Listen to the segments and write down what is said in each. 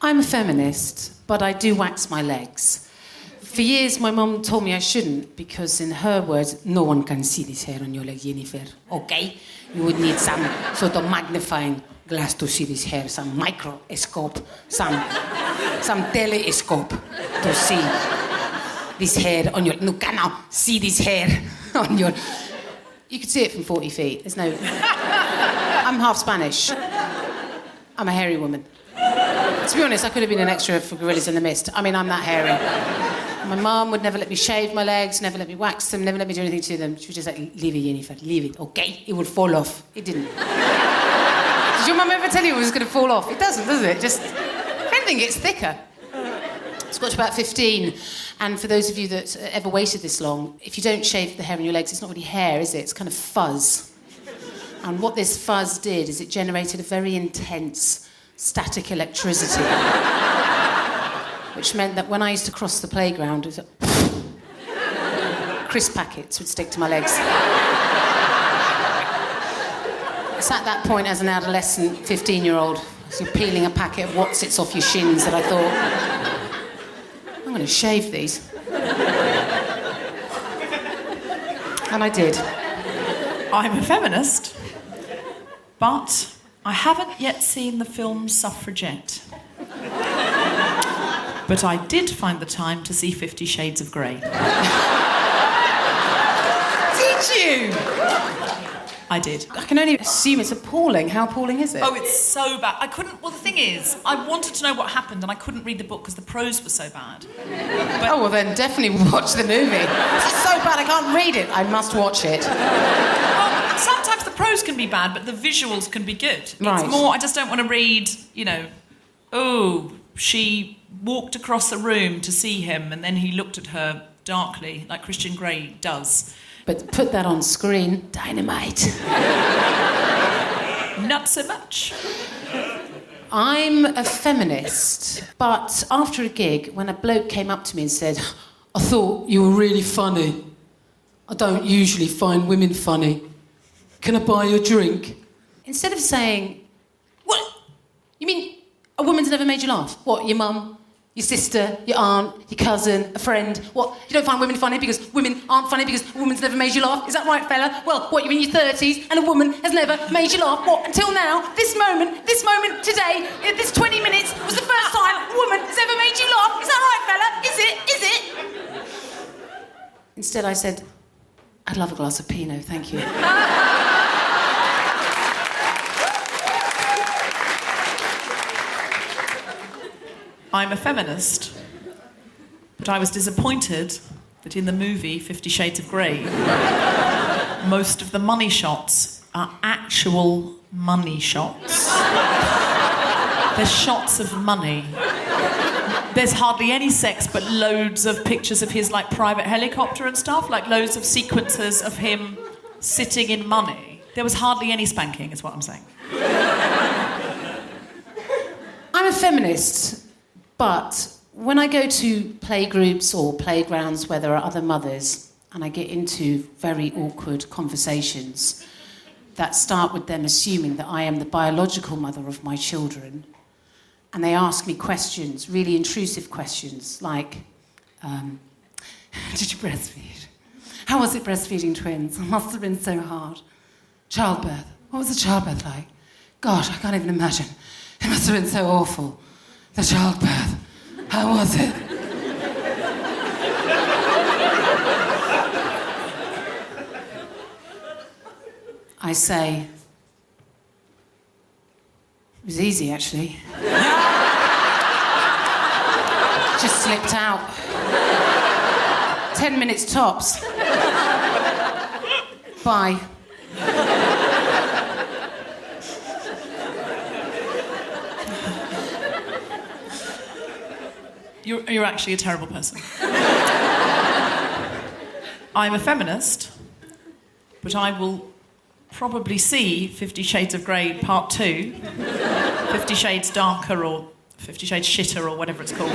I'm a feminist, but I do wax my legs. For years, my mum told me I shouldn't because, in her words, no one can see this hair on your leg, Jennifer. Okay? You would need some sort of magnifying glass to see this hair, some microscope, some telescope to see this hair on your... No, cannot see this hair on your... You could see it from 40 feet. There's no... I'm half Spanish. I'm a hairy woman. To be honest, I could have been an extra for Gorillas in the Mist. I mean, I'm that hairy. My mum would never let me shave my legs, never let me wax them, never let me do anything to them. She was just like, leave it, Jennifer, leave it, okay? It would fall off. It didn't. Did your mum ever tell you it was going to fall off? It doesn't, does it? Just, if anything, gets thicker. It's got to about 15. And for those of you that ever waited this long, if you don't shave the hair on your legs, it's not really hair, is it? It's kind of fuzz. And what this fuzz did is it generated a very intense static electricity, which meant that when I used to cross the playground, it was crisp packets would stick to my legs. It's at that point, as an adolescent 15-year-old, as you're peeling a packet of Wotsits off your shins, that I thought, I'm going to shave these. And I did. I'm a feminist, but I haven't yet seen the film Suffragette. But I did find the time to see 50 Shades of Grey. Did you? I did. I can only assume it's appalling. How appalling is it? Oh, it's so bad. I couldn't... Well, the thing is, I wanted to know what happened and I couldn't read the book because the prose was so bad. But... Oh, well then definitely watch the movie. It's so bad I can't read it. I must watch it. Well, sometimes the prose can be bad, but the visuals can be good. Right. It's more, I just don't want to read, oh, she walked across the room to see him and then he looked at her darkly, like Christian Grey does. But put that on screen, dynamite. Not so much. I'm a feminist, but after a gig, when a bloke came up to me and said, I thought you were really funny. I don't usually find women funny. Can I buy you a drink? Instead of saying, what? You mean a woman's never made you laugh? What, your mum, your sister, your aunt, your cousin, a friend? What, you don't find women funny because women aren't funny because a woman's never made you laugh? Is that right, fella? Well, what, you're in your 30s and a woman has never made you laugh? What, until now, this moment today, this 20 minutes was the first time a woman has ever made you laugh? Is that right, fella? Is it? Instead I said, I'd love a glass of Pinot, thank you. I'm a feminist, but I was disappointed that in the movie 50 Shades of Grey, most of the money shots are actual money shots. They're shots of money. There's hardly any sex, but loads of pictures of his, private helicopter and stuff, loads of sequences of him sitting in money. There was hardly any spanking, is what I'm saying. I'm a feminist. But when I go to playgroups or playgrounds where there are other mothers and I get into very awkward conversations that start with them assuming that I am the biological mother of my children, and they ask me questions, really intrusive questions, like, did you breastfeed? How was it breastfeeding twins? It must have been so hard. Childbirth. What was the childbirth like? Gosh, I can't even imagine. It must have been so awful. The childbirth. How was it? I say, it was easy, actually. Just slipped out. 10 minutes tops. Bye. You're actually a terrible person. I'm a feminist, but I will probably see 50 Shades of Grey Part 2, 50 Shades Darker or 50 Shades Shitter or whatever it's called,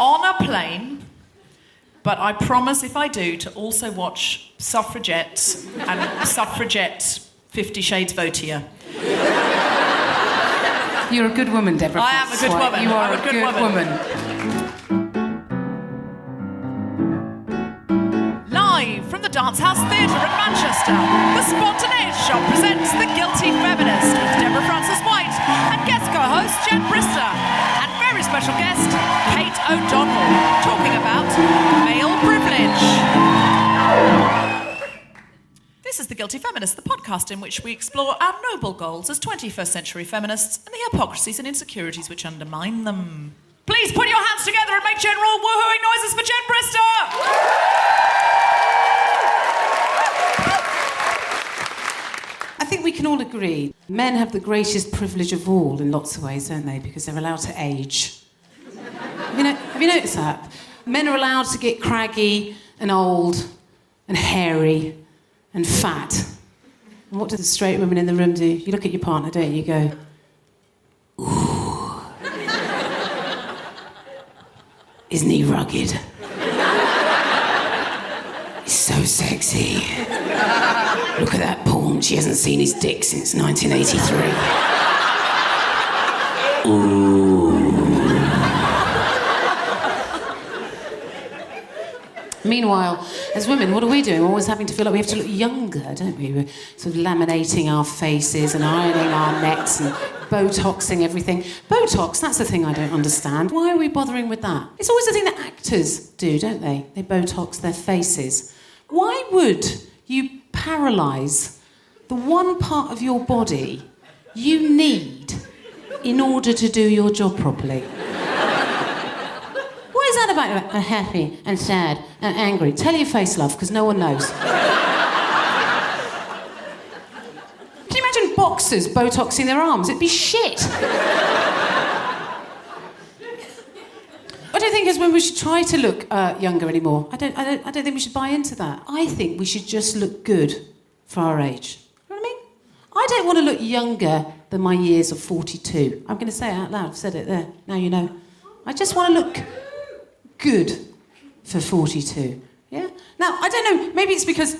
on a plane, but I promise if I do to also watch Suffragette and Suffragette 50 Shades Votier. You're a good woman, Deborah. I am a good woman. You are I'm a good woman. Live from the Dancehouse Theatre in Manchester, the Spontaneity Shop presents The Guilty Feminist with Deborah Frances-White and guest co-host Jen Brister and very special guest Kate O'Donnell, talking about male privilege. This is The Guilty Feminist, the podcast in which we explore our noble goals as 21st century feminists and the hypocrisies and insecurities which undermine them. Please put your hands together and make general woohooing noises for Jen Brister! I think we can all agree men have the greatest privilege of all in lots of ways, don't they? Because they're allowed to age. Have you noticed that? Men are allowed to get craggy and old and hairy and fat. And what do the straight women in the room do? You look at your partner, don't you? You go, ooh. Isn't he rugged? He's so sexy. Look at that porn. She hasn't seen his dick since 1983. Ooh. Meanwhile, as women, what are we doing? We're always having to feel like we have to look younger, don't we? We're sort of laminating our faces and ironing our necks and Botoxing everything. Botox, that's the thing I don't understand. Why are we bothering with that? It's always the thing that actors do, don't they? They Botox their faces. Why would you paralyse the one part of your body you need in order to do your job properly? What is that about? I'm happy and sad and angry. Tell your face, love, because no one knows. Can you imagine boxers Botoxing their arms? It'd be shit. I don't think as women we should try to look younger anymore. I don't think we should buy into that. I think we should just look good for our age. You know what I mean? I don't want to look younger than my years of 42. I'm going to say it out loud. I've said it there. Now you know. I just want to look good for 42. Yeah? Now, I don't know, maybe because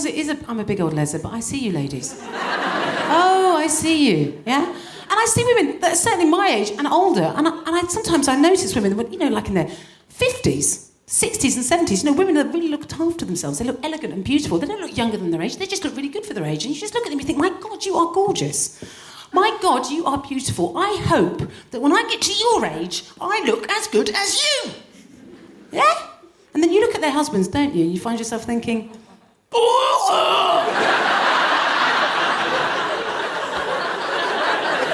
it is I'm a big old leser, but I see you ladies. Oh, I see you, yeah? And I see women that are certainly my age and older, and I sometimes I notice women, like in their 50s, 60s and 70s, women that really look after themselves. They look elegant and beautiful. They don't look younger than their age. They just look really good for their age. And you just look at them and you think, my God, you are gorgeous. My God, you are beautiful. I hope that when I get to your age, I look as good as you. Yeah? And then you look at their husbands, don't you? And you find yourself thinking, oh!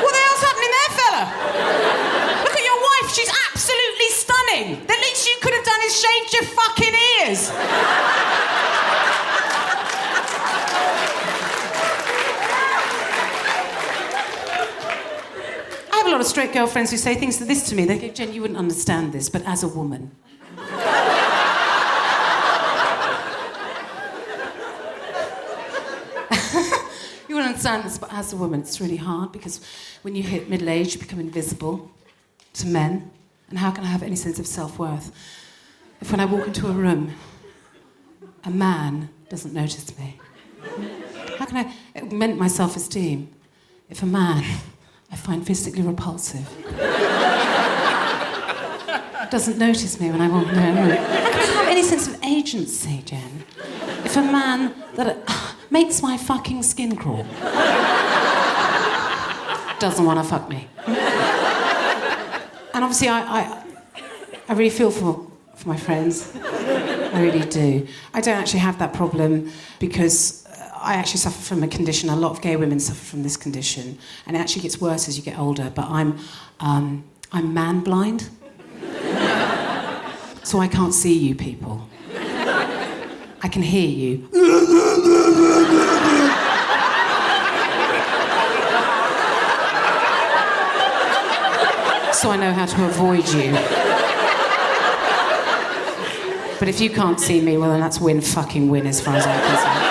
What the hell's happening there, fella? Look at your wife, she's absolutely stunning. The least you could have done is shaved your fucking ears. I have a lot of straight girlfriends who say things to this to me. They go, Jen, you wouldn't understand this, but as a woman. You wouldn't understand this, but as a woman, it's really hard because when you hit middle age, you become invisible to men. And how can I have any sense of self-worth if when I walk into a room, a man doesn't notice me? How can I augment my self-esteem if a man I find physically repulsive doesn't notice me when I walk in the room? How can I have any sense of agency, Jen, if a man that makes my fucking skin crawl doesn't want to fuck me? And obviously I really feel for my friends. I really do. I don't actually have that problem because I actually suffer from a condition. A lot of gay women suffer from this condition, and it actually gets worse as you get older. But I'm man blind, so I can't see you people. I can hear you. So I know how to avoid you. But if you can't see me, well, then that's win fucking win as far as I'm concerned.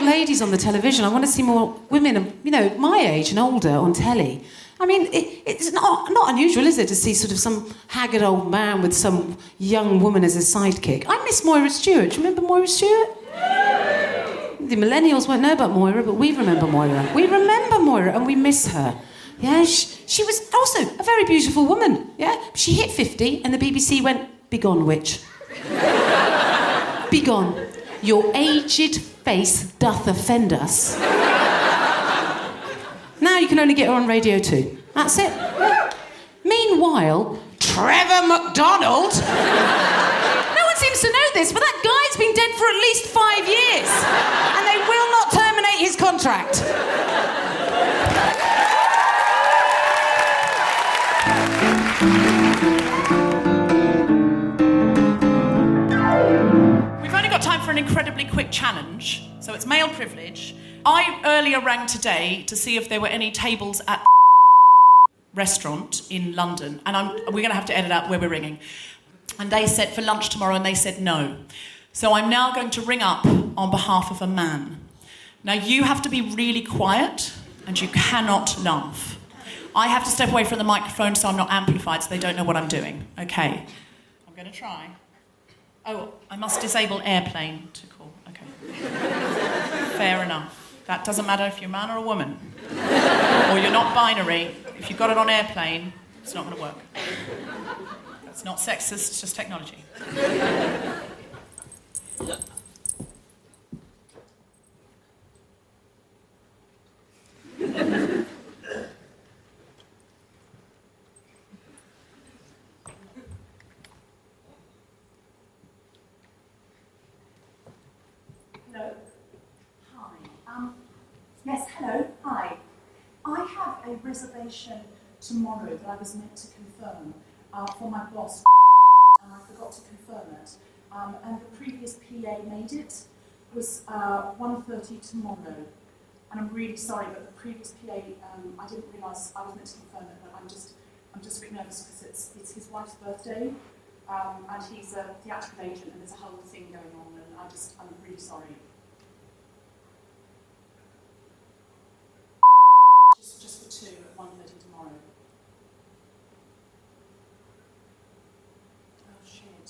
ladies on the television. I want to see more women, my age and older on telly. I mean, it's not unusual, is it, to see sort of some haggard old man with some young woman as a sidekick. I miss Moira Stewart. Do you remember Moira Stewart? The millennials won't know about Moira, but we remember Moira. We remember Moira and we miss her. Yeah, she was also a very beautiful woman. Yeah, she hit 50 and the BBC went, "Begone, witch. Begone. Your aged face doth offend us." Now you can only get her on Radio 2. That's it. Yeah. Meanwhile, Trevor McDonald. No one seems to know this, but that guy's been dead for at least 5 years, and they will not terminate his contract. We've only got time for an incredibly quick challenge, so it's male privilege. I earlier rang today to see if there were any tables at restaurant in London, and we're going to have to edit out where we're ringing. And they said for lunch tomorrow, and they said no. So I'm now going to ring up on behalf of a man. Now you have to be really quiet, and you cannot laugh. I have to step away from the microphone so I'm not amplified, so they don't know what I'm doing. Okay. I'm going to try. Oh, I must disable airplane to call. Okay. Fair enough. That doesn't matter if you're a man or a woman. Or you're not binary. If you've got it on airplane, it's not going to work. That's not sexist, it's just technology. Hello. Hi. Yes, hello. Hi. I have a reservation tomorrow that I was meant to confirm for my boss, and I forgot to confirm it. And the previous PA made it. It was 1:30 tomorrow. And I'm really sorry, but the previous PA, I didn't realise I was meant to confirm it, but I'm just a bit nervous because it's his wife's birthday, and he's a theatrical agent, and there's a whole thing going on, and I'm really sorry. Just for 2 at 1:30 tomorrow. Oh shit.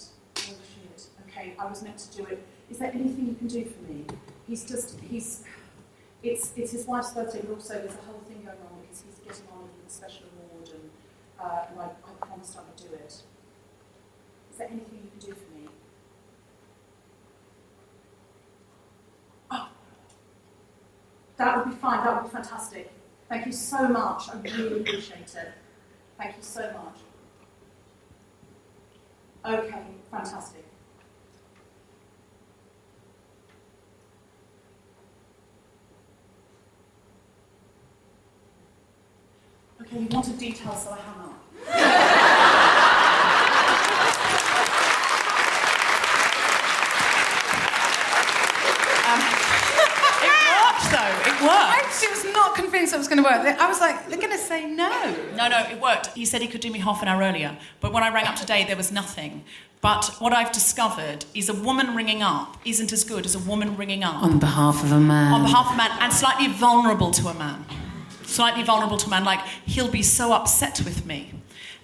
Okay, I was meant to do it. Is there anything you can do for me? It's his wife's birthday, but also there's a whole thing going on because he's getting on with a special award, and I promised I would do it. Is there anything you can do for me? Oh, that would be fine. That would be fantastic. Thank you so much. I really appreciate it. Thank you so much. Okay, fantastic. Okay, you wanted details, so I hung up. It worked. I was not convinced it was going to work. I was like, they're going to say no. No, it worked. He said he could do me half an hour earlier, but when I rang up today, there was nothing. But what I've discovered is a woman ringing up isn't as good as a woman ringing up On behalf of a man. on behalf of a man, and slightly vulnerable to a man. Slightly vulnerable to a man, like, he'll be so upset with me.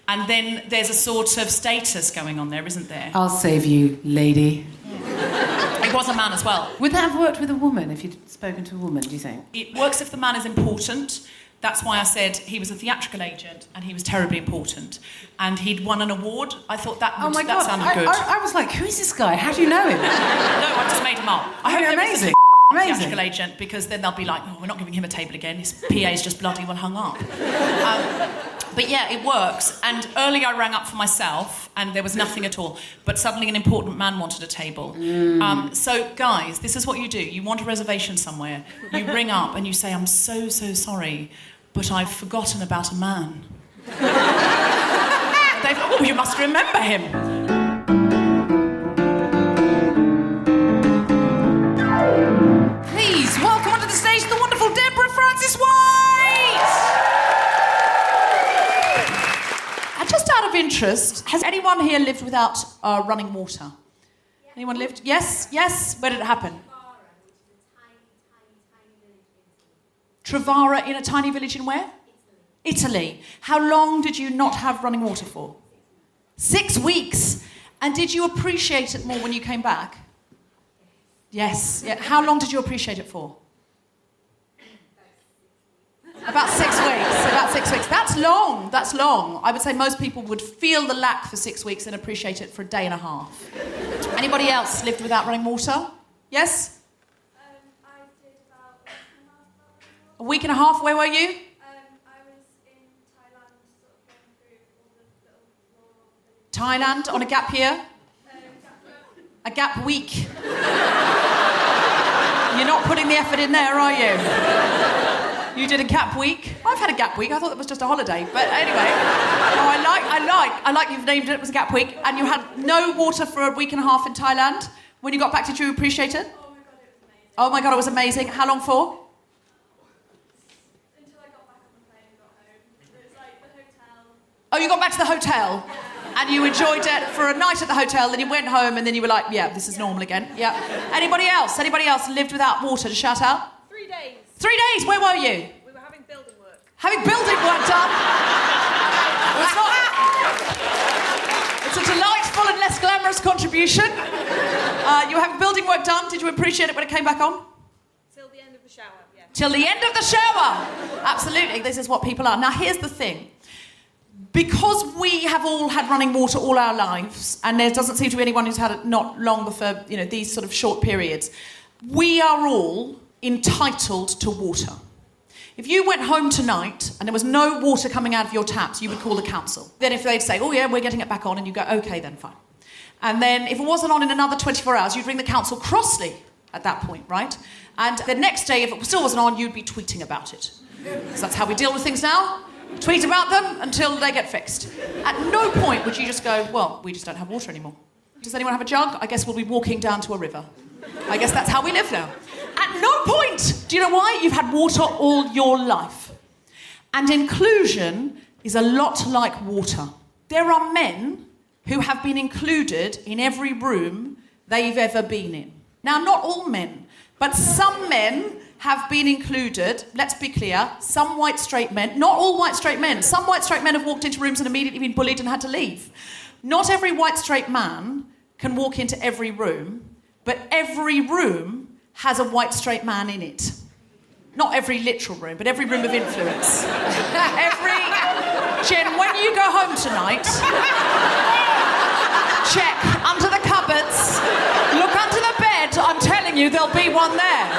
And then there's a sort of status going on there, isn't there? I'll save you, lady. It was a man as well. Would that have worked with a woman if you'd spoken to a woman, do you think? It works if the man is important. That's why I said he was a theatrical agent and he was terribly important. And he'd won an award. I thought that sounded good. I was like, who is this guy? How do you know him? No, I just made him up. I hope amazing. Amazing. Theatrical agent, because then they'll be like, oh, we're not giving him a table again. His PA's just bloody well hung up. But yeah, it works. And earlier I rang up for myself and there was nothing at all. But suddenly an important man wanted a table. So guys, this is what you do. You want a reservation somewhere. You ring up and you say, I'm so sorry, but I've forgotten about a man. Oh, you must remember him. Please, welcome onto the stage the wonderful Deborah Frances-White! Just out of interest, has anyone here lived without running water? Anyone lived? Yes? Where did it happen? Trevara in a tiny village in where? Italy. How long did you not have running water for? 6 weeks. And did you appreciate it more when you came back? Yes. Yeah. How long did you appreciate it for? About 6 weeks. About 6 weeks. That's long. That's long. I would say most people would feel the lack for 6 weeks and appreciate it for a day and a half. Anybody else lived without running water? Yes? I did about A week and a half. Where were you? I was in Thailand, sort of going through all the little rural villages. Thailand on a gap year? A gap week. You're not putting the effort in there, are you? You did a gap week? I've had a gap week. I thought that was just a holiday. But anyway, no, I like you've named it was a gap week. And you had no water for a week and a half in Thailand. When you got back, did you appreciate it? Oh my God, it was amazing. Oh my God, it was amazing. How long for? Until I got back on the plane and got home. It was like the hotel. Oh, you got back to the hotel and you enjoyed it for a night at the hotel, then you went home and then you were like, yeah, this is normal again. Yeah. Anybody else? Anybody else lived without water to shout out? 3 days. 3 days, where were you? We were having building work. Having building work done. Well, it's a delightful and less glamorous contribution. You were having building work done. Did you appreciate it when it came back on? Till the end of the shower, yeah. Till the end of the shower. Absolutely, this is what people are. Now, here's the thing. Because we have all had running water all our lives, and there doesn't seem to be anyone who's had it not long before, these sort of short periods, we are all entitled to water. If you went home tonight and there was no water coming out of your taps, you would call the council. Then if they'd say, oh yeah, we're getting it back on, and you go, okay, then fine. And then if it wasn't on in another 24 hours, you'd ring the council crossly at that point, right? And the next day, if it still wasn't on, you'd be tweeting about it. Because that's how we deal with things now. Tweet about them until they get fixed. At no point would you just go, well, we just don't have water anymore. Does anyone have a jug? I guess we'll be walking down to a river. I guess that's how we live now. At no point! Do you know why? You've had water all your life. And inclusion is a lot like water. There are men who have been included in every room they've ever been in. Now, not all men, but some men have been included. Let's be clear, some white straight men, not all white straight men. Some white straight men have walked into rooms and immediately been bullied and had to leave. Not every white straight man can walk into every room, but every room has a white straight man in it. Not every literal room, but every room of influence. Jen, when you go home tonight, check under the cupboards, look under the bed, I'm telling you, there'll be one there.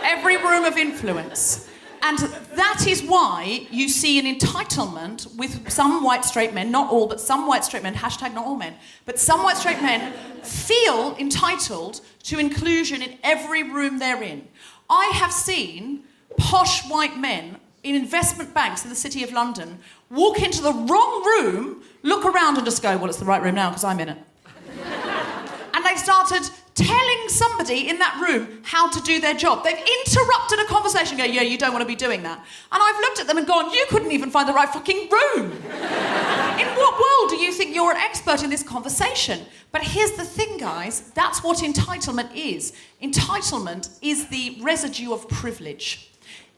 Every room of influence. And that is why you see an entitlement with some white straight men, not all, but some white straight men, hashtag not all men, but some white straight men feel entitled to inclusion in every room they're in. I have seen posh white men in investment banks in the City of London walk into the wrong room, look around and just go, well, it's the right room now because I'm in it. And they've started telling somebody in that room how to do their job. They've interrupted a conversation going, yeah, you don't want to be doing that. And I've looked at them and gone, you couldn't even find the right fucking room. In what world do you think you're an expert in this conversation? But here's the thing, guys. That's what entitlement is. Entitlement is the residue of privilege.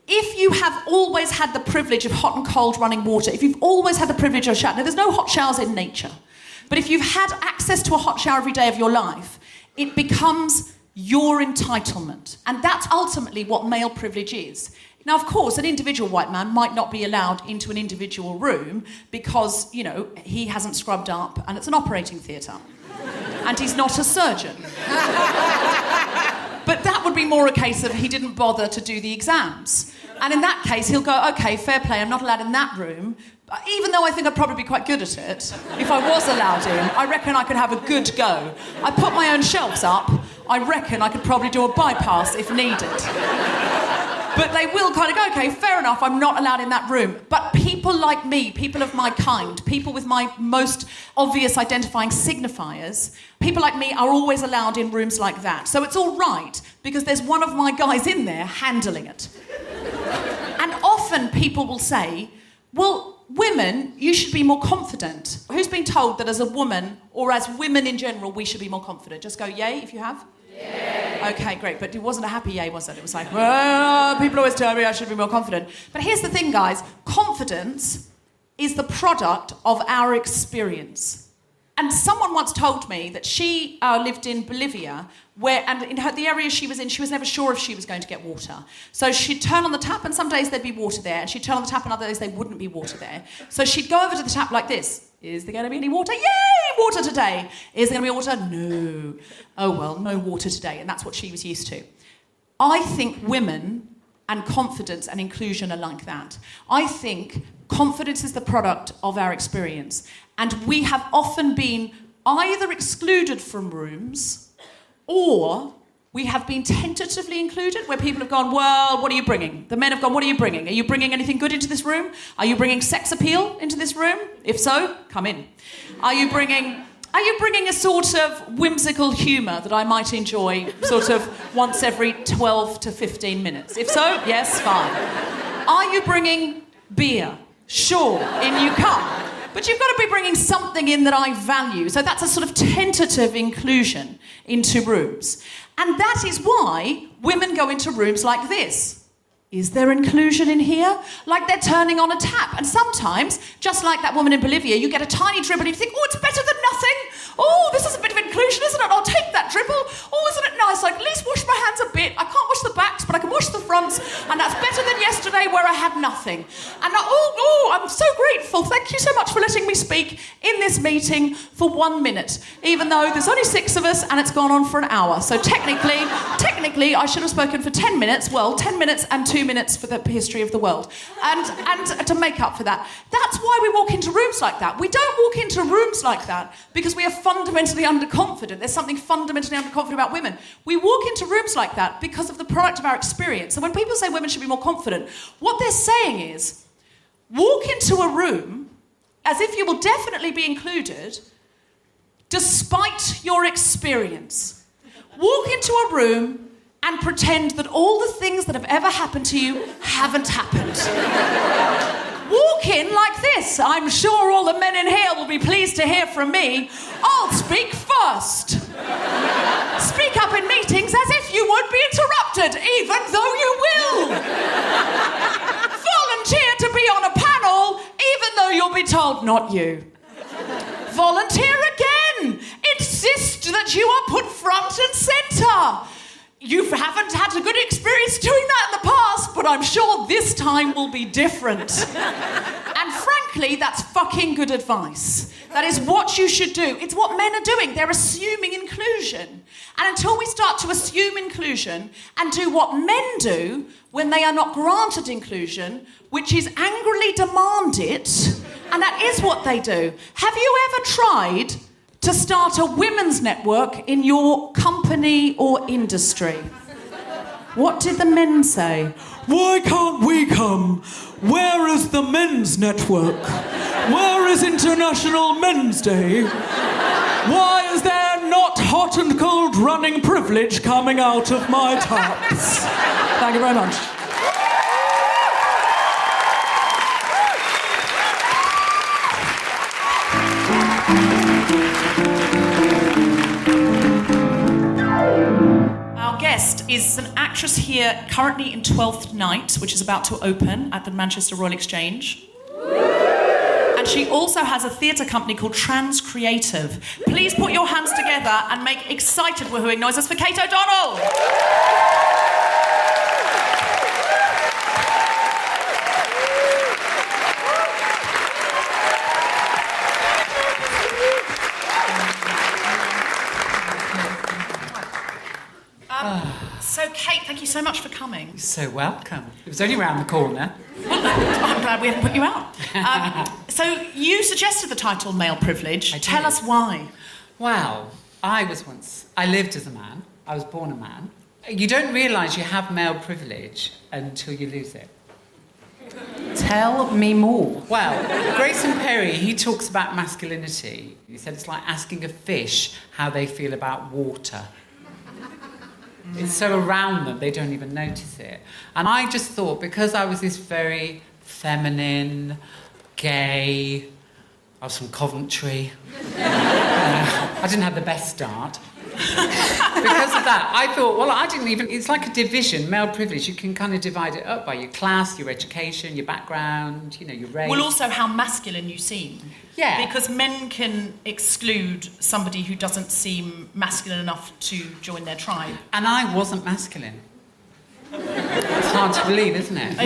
If you have always had the privilege of hot and cold running water, if you've always had the privilege of a shower, now there's no hot showers in nature, but if you've had access to a hot shower every day of your life, it becomes your entitlement. And that's ultimately what male privilege is. Now, of course, an individual white man might not be allowed into an individual room because, he hasn't scrubbed up and it's an operating theatre. And he's not a surgeon. But that would be more a case of he didn't bother to do the exams. And in that case, he'll go, OK, fair play, I'm not allowed in that room. Even though I think I'd probably be quite good at it, if I was allowed in, I reckon I could have a good go. I put my own shelves up, I reckon I could probably do a bypass if needed. But they will kind of go, OK, fair enough, I'm not allowed in that room. But people like me, people of my kind, people with my most obvious identifying signifiers, people like me are always allowed in rooms like that. So it's all right, because there's one of my guys in there handling it. And often people will say, well, women, you should be more confident. Who's been told that as a woman, or as women in general, we should be more confident? Just go, yay, if you have. Yay. Okay, great. But it wasn't a happy yay, was it? It was like, well, people always tell me I should be more confident. But here's the thing, guys. Confidence is the product of our experience. And someone once told me that she lived in Bolivia, and in the area she was never sure if she was going to get water. So she'd turn on the tap, and some days there'd be water there, and she'd turn on the tap, and other days there wouldn't be water there. So she'd go over to the tap like this. Is there going to be any water? Yay, water today. Is there going to be water? No. Oh, well, no water today. And that's what she was used to. I think women and confidence and inclusion are like that. I think confidence is the product of our experience. And we have often been either excluded from rooms or we have been tentatively included, where people have gone, well, what are you bringing? The men have gone, what are you bringing? Are you bringing anything good into this room? Are you bringing sex appeal into this room? If so, come in. Are you bringing a sort of whimsical humour that I might enjoy sort of once every 12 to 15 minutes? If so, yes, fine. Are you bringing beer? Sure, in you come. But you've got to be bringing something in that I value. So that's a sort of tentative inclusion into rooms. And that is why women go into rooms like this. Is there inclusion in here? Like they're turning on a tap. And sometimes, just like that woman in Bolivia, you get a tiny dribble and you think, oh, it's better than nothing. Oh, this is a bit of inclusion, isn't it? I'll take that dribble. Oh, isn't it nice? Like, at least wash my hands a bit. I can't wash the backs, but I can wash the fronts. And that's better than yesterday where I had nothing. And I'm so grateful. Thank you so much for letting me speak in this meeting for 1 minute, even though there's only 6 of us and it's gone on for an hour. So technically, I should have spoken for 10 minutes. Well, 10 minutes and 2 minutes for the history of the world. And to make up for that. That's why we walk into rooms like that. We don't walk into rooms like that because we are fundamentally underconfident. There's something fundamentally underconfident about women. We walk into rooms like that because of the product of our experience. And when people say women should be more confident, what they're saying is, walk into a room as if you will definitely be included despite your experience. Walk into a room and pretend that all the things that have ever happened to you haven't happened. Walk in like this. I'm sure all the men in here will be pleased to hear from me. I'll speak first. Speak up in meetings as if you won't be interrupted, even though you will. Volunteer to be on a panel, even though you'll be told not you. Volunteer again. Insist that you are put front and centre. You haven't had a good experience doing that in the past, but I'm sure this time will be different. And frankly, that's fucking good advice. That is what you should do. It's what men are doing. They're assuming inclusion. And until we start to assume inclusion and do what men do when they are not granted inclusion, which is angrily demand it, and that is what they do. Have you ever tried to start a women's network in your company or industry? What did the men say? Why can't we come? Where is the men's network? Where is International Men's Day? Why is there not hot and cold running privilege coming out of my taps? Thank you very much. Is an actress here currently in 12th Night, which is about to open at the Manchester Royal Exchange. And she also has a theatre company called Trans Creative. Please put your hands together and make excited woohooing noises for Kate O'Donnell. So, Kate, thank you so much for coming. You're so welcome. It was only round the corner. Well, I'm glad we haven't put you out. So, you suggested the title Male Privilege. Tell us why. Well, I lived as a man. I was born a man. You don't realise you have male privilege until you lose it. Tell me more. Well, Grayson Perry, he talks about masculinity. He said it's like asking a fish how they feel about water. It's so around them, they don't even notice it. And I just thought, because I was this very feminine, gay, I was from Coventry, I didn't have the best start. Because of that, I thought, well, I didn't even... It's like a division, male privilege. You can kind of divide it up by your class, your education, your background, your race. Well, also how masculine you seem. Yeah. Because men can exclude somebody who doesn't seem masculine enough to join their tribe. And I wasn't masculine. It's hard to believe, isn't it?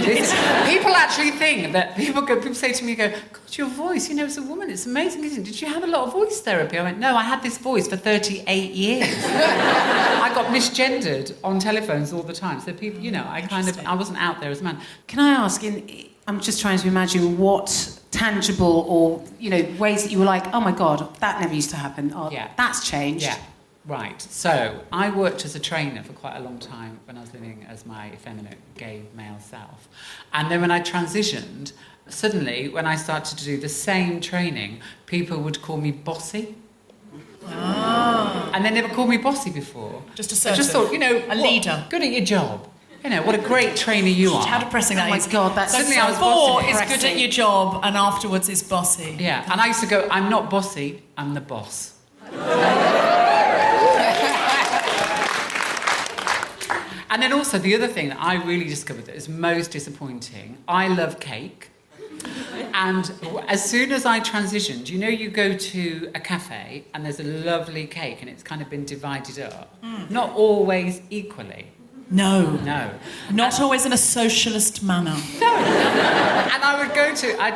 People actually think that... People say to me, God, your voice, as a woman, it's amazing, isn't it? Did you have a lot of voice therapy? I went, no, I had this voice for 38 years. I got misgendered on telephones all the time. So people, I wasn't out there as a man. Can I ask, I'm just trying to imagine what tangible or, ways that you were like, oh my God, that never used to happen. Or, that's changed. Yeah. Right. So I worked as a trainer for quite a long time when I was living as my effeminate gay male self. And then when I transitioned, suddenly when I started to do the same training, people would call me bossy. Oh. And they never called me bossy before. Just assertive. I just thought, a leader. Good at your job. What a great trainer you are. How depressing that is. Oh my God, that's suddenly so I was bossy. is good at your job and afterwards is bossy. Yeah, and I used to go, I'm not bossy, I'm the boss. And then also the other thing that I really discovered that is most disappointing, I love cake. And as soon as I transitioned, you go to a cafe and there's a lovely cake and it's kind of been divided up. Not always equally. No. Not always in a socialist manner. No. And I'd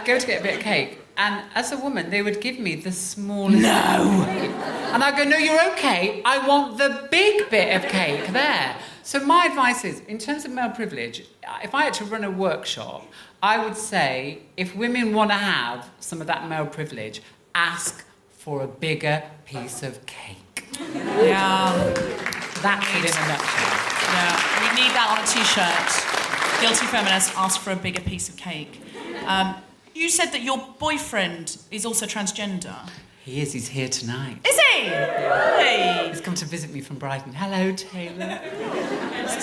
go to get a bit of cake, and as a woman, they would give me the smallest bit of cake. And I'd go, no, you're okay, I want the big bit of cake there. So my advice is, in terms of male privilege, if I had to run a workshop, I would say, if women want to have some of that male privilege, ask for a bigger piece of cake. Yeah. That's it in a nutshell. Yeah, we need that on a T-shirt. Guilty Feminist, ask for a bigger piece of cake. You said that your boyfriend is also transgender. He is, he's here tonight. Is he? Hey. He's come to visit me from Brighton. Hello, Taylor.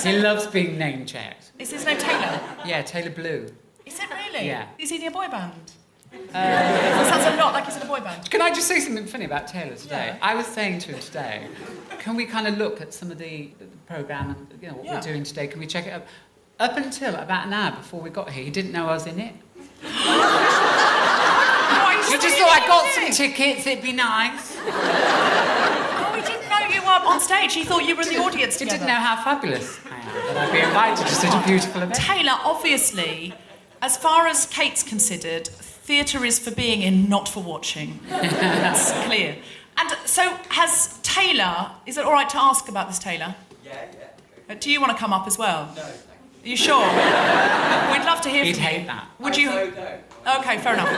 He loves being name-checked. Is his name Taylor? Yeah, Taylor Blue. Is it really? Yeah. Is he in a boy band? It sounds a lot like he's in a boy band. Can I just say something funny about Taylor today? Yeah. I was saying to him today, can we kind of look at some of the programme and what we're doing today? Can we check it up? Up until about an hour before we got here, he didn't know I was in it. He just thought I got some tickets, it'd be nice. Oh, he didn't know you were on stage. He thought you were in the audience together. He didn't know how fabulous I am, that I'd be invited to such a beautiful event. Taylor, obviously, as far as Kate's considered, theatre is for being in, not for watching. That's clear. And so has Taylor... Is it all right to ask about this, Taylor? Yeah. Do you want to come up as well? No. Are you sure? We'd love to hear He'd from you. hate that. Would you? Okay, fair enough.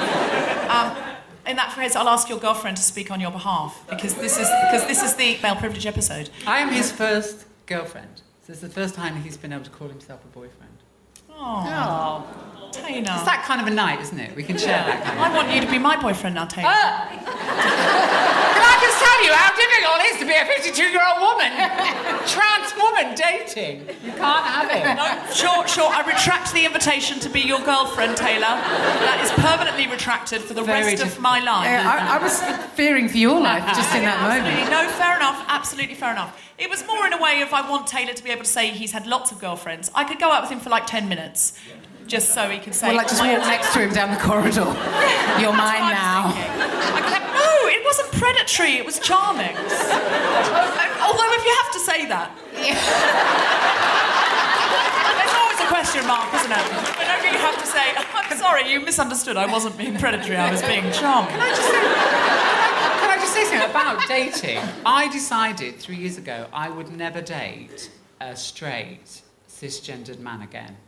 In that case, I'll ask your girlfriend to speak on your behalf because this is the male privilege episode. I am his first girlfriend. So it's the first time he's been able to call himself a boyfriend. Oh, Taylor. It's that kind of a night, isn't it? We can share that kind of I want you to be my boyfriend now, Taylor. Can I just tell you how difficult it is to be a 52-year-old woman? Trans woman dating. You can't have it. No, sure. I retract the invitation to be your girlfriend, Taylor. That is permanently retracted for the rest of my life. I was fearing for your life just in that Absolutely. moment. No, fair enough. Absolutely fair enough. It was more in a way of I want Taylor to be able to say he's had lots of girlfriends. I could go out with him for like 10 minutes. Just so he can say... Well, like just walk next to him down the corridor. You're mine now. No, it wasn't predatory, it was charming. Although if you have to say that... There's always a question mark, isn't it? Whenever you have to say, I'm sorry, you misunderstood, I wasn't being predatory, I was being charming. Can I just say something about dating? I decided 3 years ago I would never date a straight, cisgendered man again.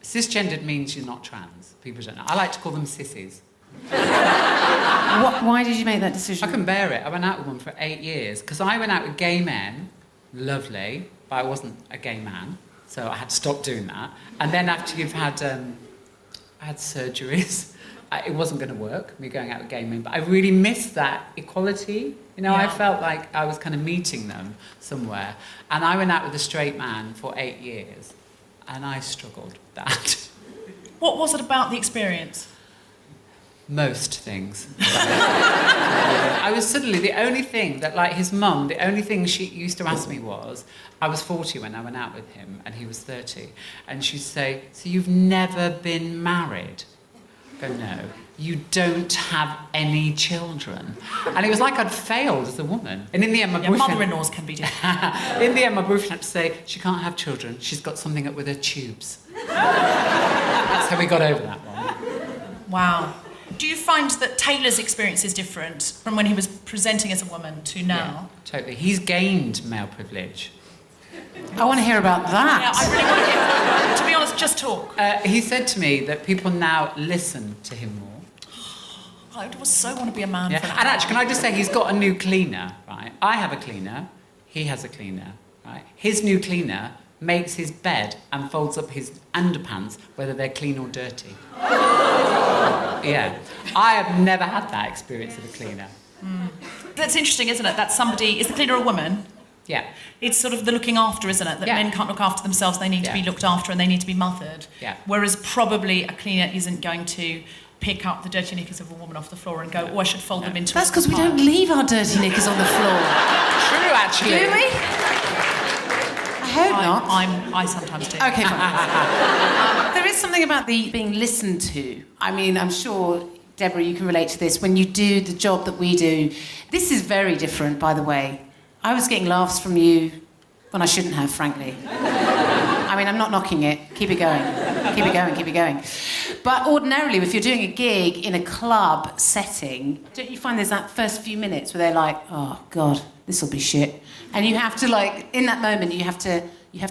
Cisgendered means you're not trans. People don't know. I like to call them sissies. Why did you make that decision? I couldn't bear it. I went out with one for 8 years because I went out with gay men, lovely, but I wasn't a gay man, so I had to stop doing that. And then after you've had, I had surgeries, it wasn't going to work, me going out with gay men, but I really missed that equality. I felt like I was kind of meeting them somewhere. And I went out with a straight man for 8 years. And I struggled with that. What was it about the experience? Most things. I was suddenly, the only thing that, like his mum, the only thing she used to ask me was, I was 40 when I went out with him and he was 30. And she'd say, so you've never been married? I go, no. You don't have any children. And it was like I'd failed as a woman. And in the end, my boyfriend... Mother-in-laws can be different. In the end, my boyfriend had to say, she can't have children. She's got something up with her tubes. That's how we got over that one. Wow. Do you find that Taylor's experience is different from when he was presenting as a woman to now? Yeah, totally. He's gained male privilege. I want to hear about that. Yeah, I really want to hear. To be honest, just talk. He said to me that people now listen to him more. I would so want to be a man Yeah. for that. And actually, can I just say, he's got a new cleaner, right? I have a cleaner. He has a cleaner, right? His new cleaner makes his bed and folds up his underpants, whether they're clean or dirty. Yeah. I have never had that experience of a cleaner. That's interesting, isn't it? That somebody... Is the cleaner a woman? Yeah. It's sort of the looking after, isn't it? That Yeah. men can't look after themselves, they need to be looked after and they need to be mothered. Yeah. Whereas probably a cleaner isn't going to pick up the dirty knickers of a woman off the floor and go, oh, I should fold them into That's a because we pile. don't leave our dirty knickers on the floor. True, actually. Do we? I hope not. I sometimes do. Okay, fine. There is something about the being listened to. I mean, I'm sure, Deborah, you can relate to this. When you do the job that we do, this is very different, by the way. I was getting laughs from you when I shouldn't have, frankly. I mean, I'm not knocking it. Keep it going. Keep it going, keep it going. But ordinarily, if you're doing a gig in a club setting, don't you find there's that first few minutes where they're like, oh, God, this will be shit. And you have to, like, in that moment, you have to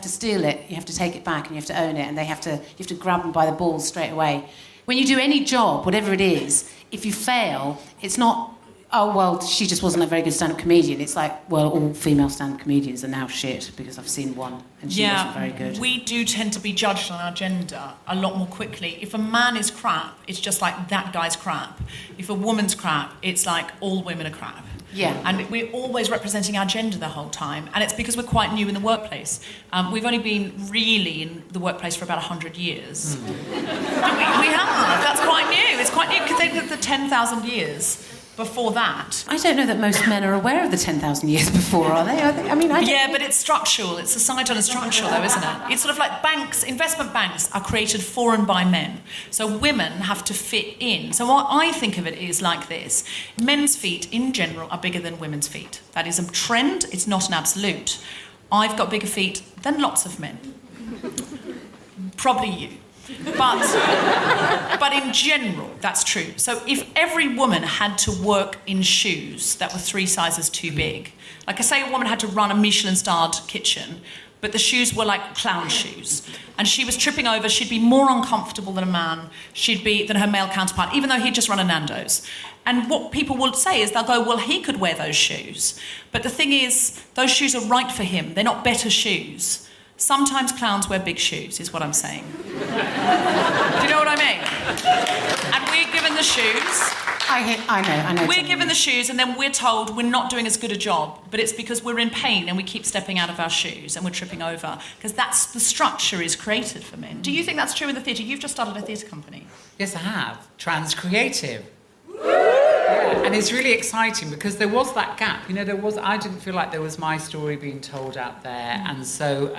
steal it, you have to take it back, and you have to own it, and you have to grab them by the balls straight away. When you do any job, whatever it is, if you fail, it's not, oh, well, she just wasn't a very good stand-up comedian. It's like, well, all female stand-up comedians are now shit because I've seen one and she wasn't very good. We do tend to be judged on our gender a lot more quickly. If a man is crap, it's just like, that guy's crap. If a woman's crap, it's like, all women are crap. Yeah. And we're always representing our gender the whole time. And it's because we're quite new in the workplace. We've only been really in the workplace for about 100 years. We have. That's quite new. It's quite new because they did the 10,000 years before that. I don't know that most men are aware of the 10,000 years before, are they? I mean, I don't Yeah, but it's structural. It's societal and structural, though, isn't it? It's sort of like banks, investment banks are created for and by men. So women have to fit in. So what I think of it is like this. Men's feet, in general, are bigger than women's feet. That is a trend. It's not an absolute. I've got bigger feet than lots of men. Probably you. But in general, that's true. So if every woman had to work in shoes that were 3 sizes too big, like I say a woman had to run a Michelin-starred kitchen, but the shoes were like clown shoes, and she was tripping over, she'd be more uncomfortable than a man, than her male counterpart, even though he'd just run a Nando's. And what people will say is they'll go, well, he could wear those shoes. But the thing is, those shoes are right for him. They're not better shoes. Sometimes clowns wear big shoes, is what I'm saying. Do you know what I mean? And we're given the shoes. I know. We're given the shoes, and then we're told we're not doing as good a job, but it's because we're in pain and we keep stepping out of our shoes and we're tripping over, because that's the structure is created for men. Do you think that's true in the theatre? You've just started a theatre company. Yes, I have. Trans creative. Yeah, and it's really exciting because there was that gap. You know, I didn't feel like there was my story being told out there. And so,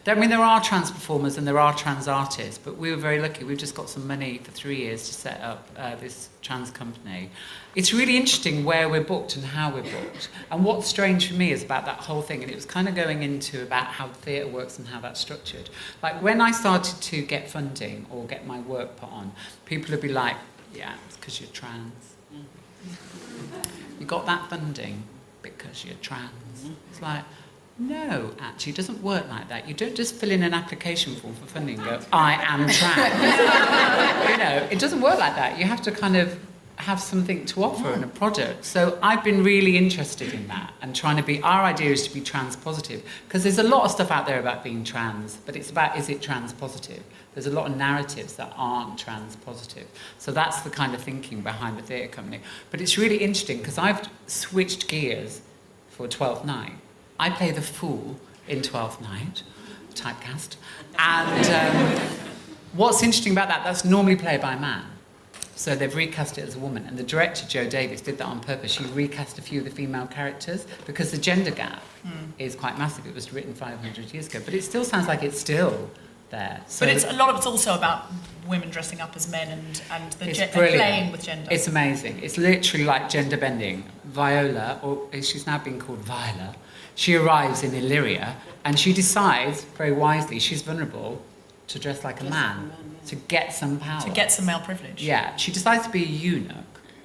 there are trans performers and there are trans artists, but we were very lucky. We've just got some money for 3 years to set up this trans company. It's really interesting where we're booked and how we're booked. And what's strange for me is about that whole thing, and it was kind of going into about how theatre works and how that's structured. Like, when I started to get funding or get my work put on, people would be like, yeah, it's because you're trans. You got that funding because you're trans. It's like, no, actually, it doesn't work like that. You don't just fill in an application form for funding and go, I am trans. You know, it doesn't work like that. You have to kind of have something to offer and a product. So I've been really interested in that and trying to be, our idea is to be trans positive, because there's a lot of stuff out there about being trans, but it's about, is it trans positive? There's a lot of narratives that aren't trans positive. So that's the kind of thinking behind the theatre company. But it's really interesting because I've switched gears for 12th Night. I play the fool in 12th Night, typecast. And what's interesting about that, that's normally played by a man. So they've recast it as a woman. And the director, Jo Davis, did that on purpose. She recast a few of the female characters because the gender gap is quite massive. It was written 500 years ago. But it still sounds like it's still there. So But a lot of it's also about women dressing up as men and it's playing with gender. It's amazing. It's literally like gender bending. Viola, or she's now been called Viola, she arrives in Illyria and she decides, very wisely, she's vulnerable, to dress like a man, to get some power. To get some male privilege. Yeah, she decides to be a eunuch,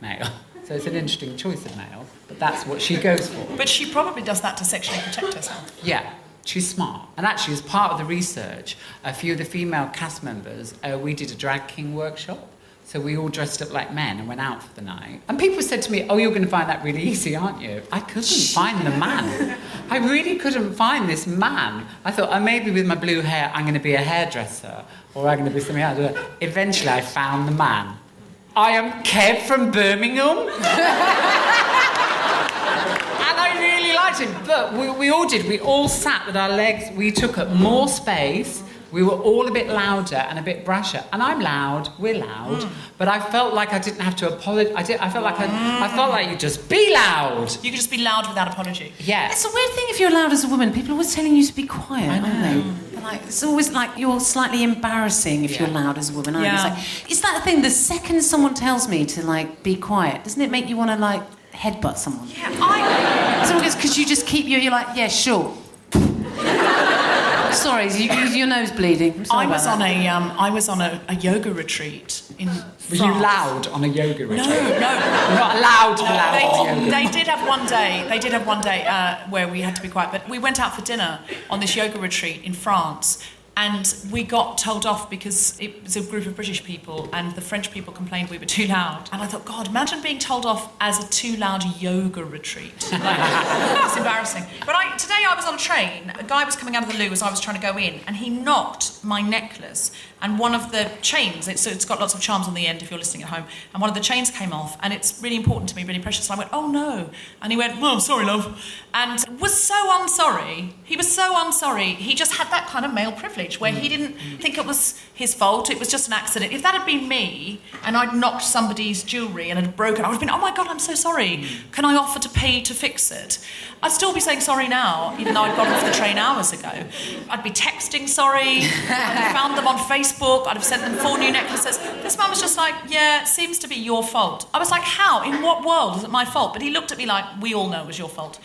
male. So it's an interesting choice of male, but that's what she goes for. But she probably does that to sexually protect herself. Yeah, she's smart. And actually, as part of the research, a few of the female cast members, we did a drag king workshop. So we all dressed up like men and went out for the night. And people said to me, oh, you're going to find that really easy, aren't you? I couldn't find the man. I really couldn't find this man. I thought, oh, maybe with my blue hair, I'm going to be a hairdresser, or I'm going to be something else. Eventually, I found the man. I am Kev from Birmingham. And I really liked him. But we all did. We all sat with our legs. We took up more space. We were all a bit louder and a bit brasher. And I'm loud, we're loud, but I felt like I didn't have to apologise. I felt like you just be loud. You could just be loud without apology. Yeah. It's a weird thing if you're loud as a woman. People are always telling you to be quiet, aren't they? Like, it's always like you're slightly embarrassing if you're loud as a woman, aren't you? It's like, is that the thing? The second someone tells me to, like, be quiet, doesn't it make you want to, like, headbutt someone? Yeah, Someone goes, because you just keep you're like, yeah, sure. Sorry, your nose bleeding. I was on a yoga retreat in France. Were you loud on a yoga retreat? No. You're not allowed to be loud on a yoga. They did have one day where we had to be quiet, but we went out for dinner on this yoga retreat in France. And we got told off because it was a group of British people and the French people complained we were too loud. And I thought, God, imagine being told off as a too loud yoga retreat. It's embarrassing. But today I was on a train. A guy was coming out of the loo as I was trying to go in and he knocked my necklace and one of the chains, it's got lots of charms on the end if you're listening at home, and one of the chains came off and it's really important to me, really precious. And I went, oh no. And he went, oh, sorry, love. And was so unsorry. He was so unsorry. He just had that kind of male privilege where he didn't think it was his fault, it was just an accident. If that had been me and I'd knocked somebody's jewellery and it had broken, I would have been, oh my God, I'm so sorry. Can I offer to pay to fix it? I'd still be saying sorry now, even though I'd got off the train hours ago. I'd be texting sorry, I'd have found them on Facebook, I'd have sent them 4 new necklaces. This man was just like, yeah, it seems to be your fault. I was like, how? In what world is it my fault? But he looked at me like, we all know it was your fault.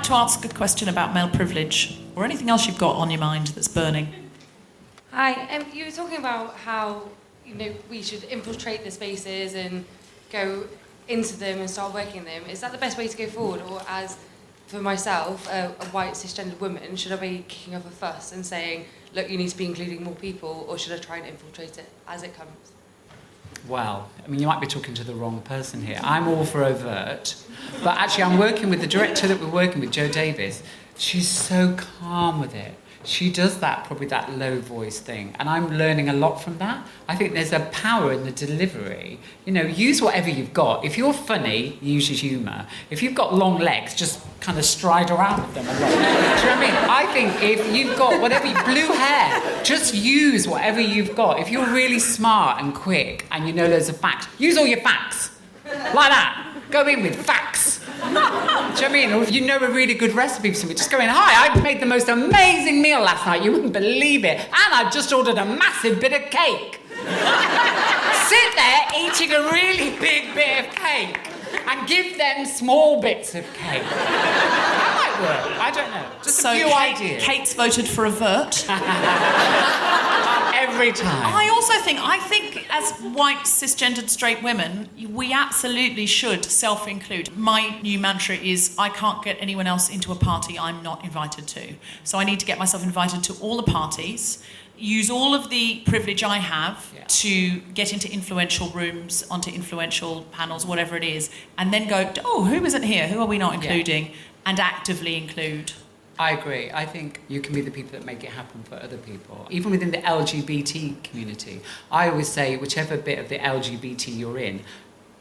To ask a question about male privilege or anything else you've got on your mind that's burning. Hi, you were talking about how we should infiltrate the spaces and go into them and start working them. Is that the best way to go forward, or as for myself, a white cisgendered woman, should I be kicking up a fuss and saying, look, you need to be including more people, or should I try and infiltrate it as it comes? Well, I mean, you might be talking to the wrong person here. I'm all for overt, but actually I'm working with the director that we're working with, Jo Davis. She's so calm with it. She does probably that low voice thing, and I'm learning a lot from that. I think there's a power in the delivery. Use whatever you've got. If you're funny, use your humour. If you've got long legs, just kind of stride around with them a lot. Do you know what I mean? I think if you've got blue hair, just use whatever you've got. If you're really smart and quick and you know loads of facts, use all your facts. Like that. Go in with facts. Do you know what I mean? Or if you know a really good recipe for something, just go in, hi, I made the most amazing meal last night, you wouldn't believe it. And I've just ordered a massive bit of cake. Sit there eating a really big bit of cake and give them small bits of cake. That might work. I don't know. Just a few ideas. Kate's voted for avert. Every time. I think as white, cisgendered, straight women, we absolutely should self-include. My new mantra is, I can't get anyone else into a party I'm not invited to. So I need to get myself invited to all the parties, use all of the privilege I have to get into influential rooms, onto influential panels, whatever it is, and then go, oh, who isn't here? Who are we not including? And actively include. I agree. I think you can be the people that make it happen for other people. Even within the LGBT community, I always say, whichever bit of the LGBT you're in,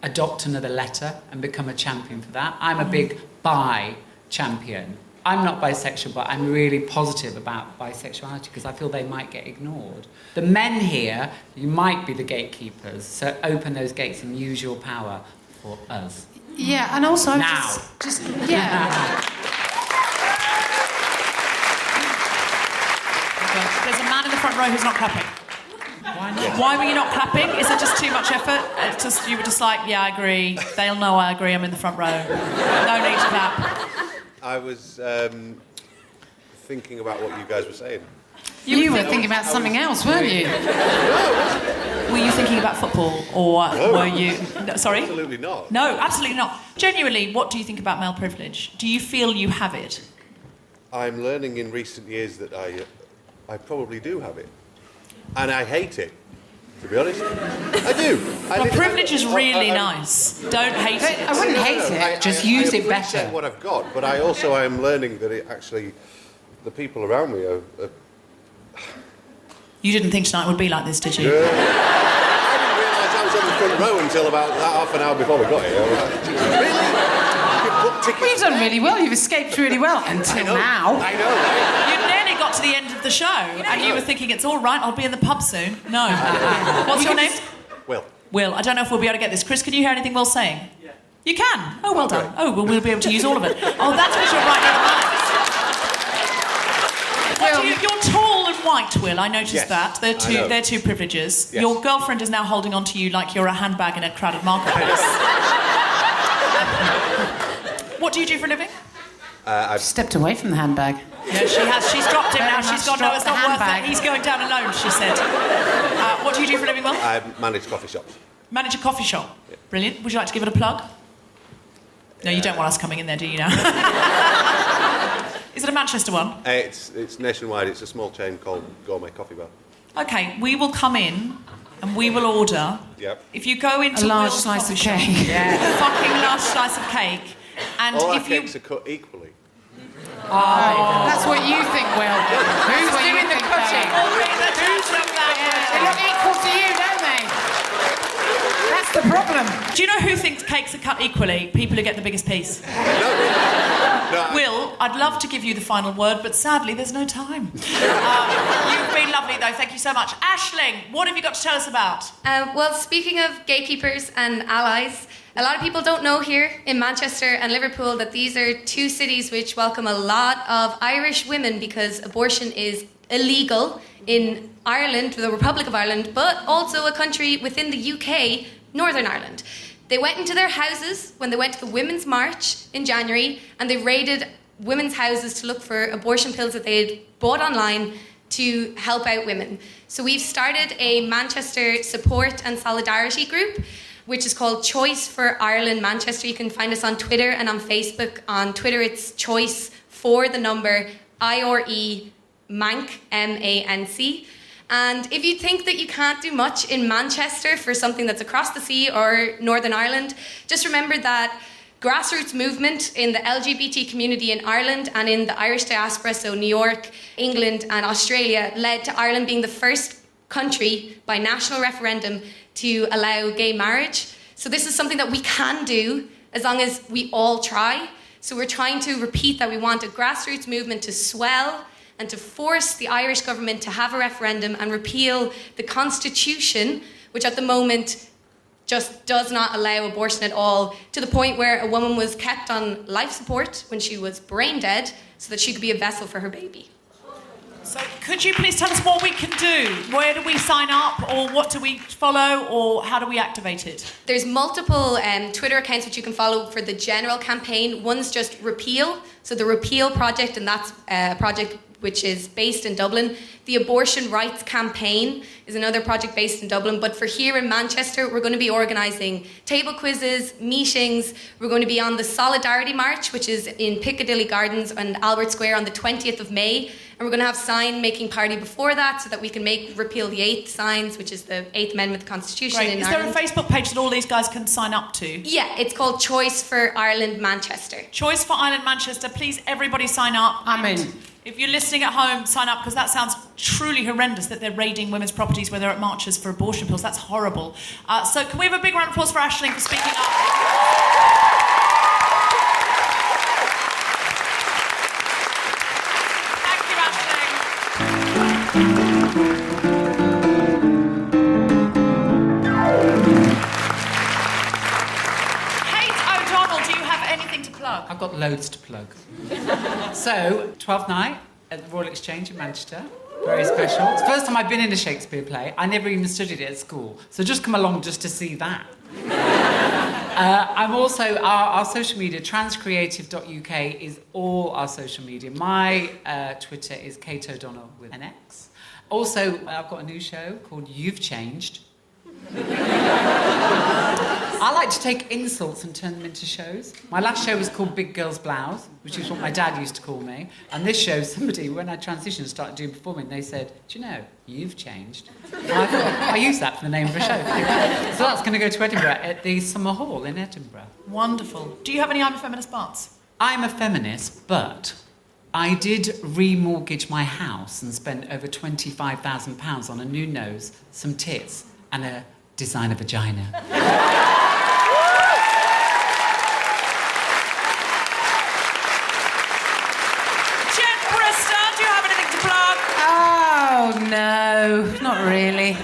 adopt another letter and become a champion for that. I'm a big bi champion. I'm not bisexual, but I'm really positive about bisexuality because I feel they might get ignored. The men here, you might be the gatekeepers, so open those gates and use your power for us. Yeah, and also Now. just yeah. There's a man in the front row who's not clapping. Why not? Why were you not clapping? Is it just too much effort? It's just you were just like, yeah, I agree. They'll know I agree. I'm in the front row. No need to clap. I was thinking about what you guys were saying. You were thinking about something else, weren't you? Were you thinking about football, or were you? No, sorry. Absolutely not. No, absolutely not. Genuinely, what do you think about male privilege? Do you feel you have it? I'm learning in recent years that I probably do have it. And I hate it, to be honest. I do. Well, privilege is really nice. Don't hate it. I wouldn't hate it. Just use it I appreciate better. what I've got, but I also am learning that it actually, the people around me are You didn't think tonight would be like this, did you? I didn't realise I was on the front row until about half an hour before we got here. I was like, really? You booked tickets? Well, you've done really well. You've escaped really well until now. I know, right? You nearly got to the end of the show, and you were thinking, it's all right, I'll be in the pub soon. No. What's your name? Well, Will. I don't know if we'll be able to get this. Chris, can you hear anything Will's saying? Yeah. You can? Oh, well done. Oh, well, we'll be able to use all of it. Oh, that's because you're right near the mic. You're tall and white, Will. I noticed Yes, that. They're two privileges. Yes. Your girlfriend is now holding on to you like you're a handbag in a crowded marketplace. What do you do for a living? I've Stepped away from the handbag. No, she has. She's dropped him now. Very She's much gone, no, it's not dropped the worth it. handbag. He's going down alone, she said. What do you do for a living, Will? I manage coffee shops. Manage a coffee shop. Brilliant. Would you like to give it a plug? No, you don't want us coming in there, do you now? Is it a Manchester one? It's nationwide. It's a small chain called Gourmet Coffee Bar. Okay, we will come in and we will order. Yep. If you go into A large Will's slice coffee of shop, cake. a fucking large slice of cake, and All our if you cakes are cut equally. That's what you think, Will. Who's doing the cutting? They look equal to you, don't they? That's the problem. Do you know who thinks cakes are cut equally? People who get the biggest piece. No, Will, I'd love to give you the final word, but sadly, there's no time. You've been lovely, though. Thank you so much. Aisling, what have you got to tell us about? Well, speaking of gatekeepers and allies, a lot of people don't know here in Manchester and Liverpool that these are two cities which welcome a lot of Irish women because abortion is illegal in Ireland, the Republic of Ireland, but also a country within the UK, Northern Ireland. They went into their houses when they went to the Women's March in January, and they raided women's houses to look for abortion pills that they had bought online to help out women. So we've started a Manchester support and solidarity group, which is called Choice for Ireland Manchester. You can find us on Twitter and on Facebook. On Twitter, it's Choice for the number IRE Manc, M-A-N-C. And if you think that you can't do much in Manchester for something that's across the sea or Northern Ireland, just remember that grassroots movement in the LGBT community in Ireland and in the Irish diaspora, so New York, England and Australia, led to Ireland being the first country by national referendum to allow gay marriage. So this is something that we can do as long as we all try. So we're trying to repeat that we want a grassroots movement to swell and to force the Irish government to have a referendum and repeal the constitution, which at the moment just does not allow abortion at all, to the point where a woman was kept on life support when she was brain dead so that she could be a vessel for her baby. So could you please tell us what we can do? Where do we sign up, or what do we follow, or how do we activate it? There's multiple Twitter accounts which you can follow for the general campaign. One's just Repeal, so the Repeal Project, and that's a project which is based in Dublin. The Abortion Rights Campaign is another project based in Dublin. But for here in Manchester, we're going to be organising table quizzes, meetings. We're going to be on the Solidarity March, which is in Piccadilly Gardens and Albert Square on the 20th of May. And we're going to have sign-making party before that so that we can make Repeal the 8th signs, which is the 8th Amendment of the Constitution in Is Ireland. there a Facebook page that all these guys can sign up to? Yeah, it's called Choice for Ireland Manchester. Choice for Ireland Manchester. Please, everybody sign up. I'm in. If you're listening at home, sign up, because that sounds truly horrendous that they're raiding women's properties when they're at marches for abortion pills. That's horrible. So can we have a big round of applause for Aisling for speaking up? I've got loads to plug. So, 12th night at the Royal Exchange in Manchester. Very special. It's the first time I've been in a Shakespeare play. I never even studied it at school. So just come along just to see that. I'm also, our social media, transcreative.uk is all our social media. My Twitter is Kate O'Donnell with an X. Also, I've got a new show called You've Changed. I like to take insults and turn them into shows. My last show was called Big Girl's Blouse, which is what my dad used to call me. And this show, somebody, when I transitioned, started doing performing, they said, do you know, you've changed. And I thought, I use that for the name of a show. So that's going to go to Edinburgh at the Summer Hall in Edinburgh. Wonderful. Do you have any I'm a Feminist parts? I'm a feminist, but I did remortgage my house and spent over £25,000 on a new nose, some tits, and a designer vagina. Jen Brister, do you have anything to plug? Oh, no, not really.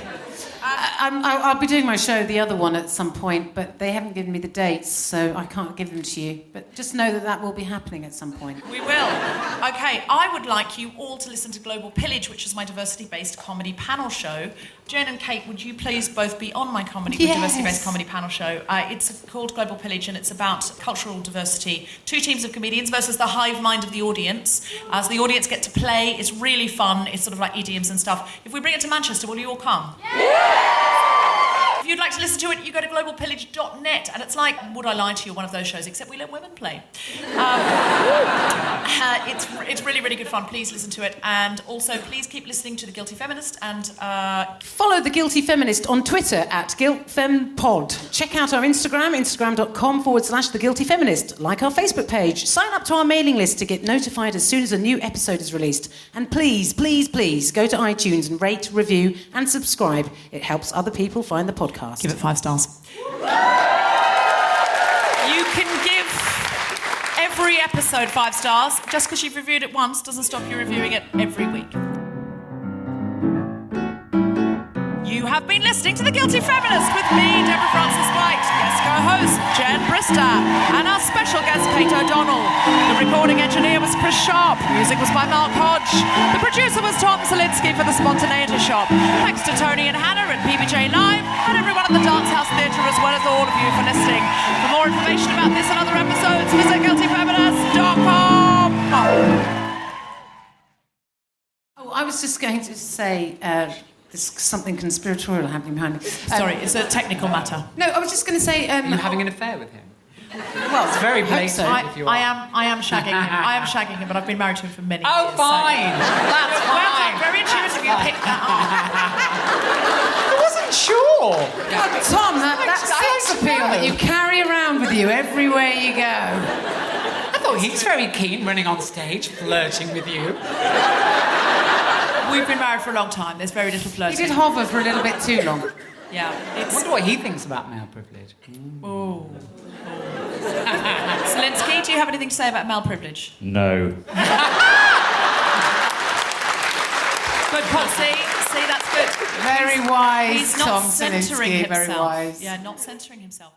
I'll be doing my show, the other one, at some point, but they haven't given me the dates, so I can't give them to you. But just know that that will be happening at some point. We will. Okay, I would like you all to listen to Global Pillage, which is my diversity-based comedy panel show. Jen and Kate, would you please both be on my diversity-based comedy panel show? It's called Global Pillage, and it's about cultural diversity. 2 teams of comedians versus the hive mind of the audience. So the audience get to play. It's really fun. It's sort of like idioms and stuff. If we bring it to Manchester, will you all come? Yeah! If you'd like to listen to it, you go to globalpillage.net, and it's like Would I Lie to You, one of those shows, except we let women play. It's really, really good fun. Please listen to it. And also, please keep listening to The Guilty Feminist, and follow The Guilty Feminist on Twitter at GuiltFemPod. Check out our Instagram, instagram.com/The Guilty Feminist. Like our Facebook page. Sign up to our mailing list to get notified as soon as a new episode is released. And please, please, please go to iTunes and rate, review, and subscribe. It helps other people find the podcast. Give it 5 stars. You can give every episode 5 stars. Just because you've reviewed it once doesn't stop you reviewing it every week. You have been listening to The Guilty Feminist with me, Deborah Frances-White, guest co-host Jen Brister, and our special guest Kate O'Donnell. The recording engineer was Chris Sharp. Music was by Mark Hodge. The producer was Tom Zielinski for The Spontaneity Shop. Thanks to Tony and Hannah at PBJ Live, and everyone at the Dancehouse Theatre, as well as all of you for listening. For more information about this and other episodes, visit guiltyfeminist.com. Oh, I was just going to say... there's something conspiratorial happening behind me. Sorry, it's a technical matter. No, I was just going to say... Are you having an affair with him? Well, it's very blatant so. if you are. I am shagging him. I am shagging him, but I've been married to him for many years. Oh, fine! So. That's Well fine! done, very intuitive you picked that up. I wasn't sure! God, Tom, that sex appeal that you carry around with you everywhere you go. I thought he's very keen running on stage, flirting with you. We've been married for a long time. There's very little flirting. He did hover for a little bit too long. Yeah. I wonder what he thinks about male privilege. Oh. Zielinski, do you have anything to say about male privilege? No. Good, Paul. See, that's good. Very wise, He's not Tom centering Zielinski, himself. very wise. Yeah, not centering himself.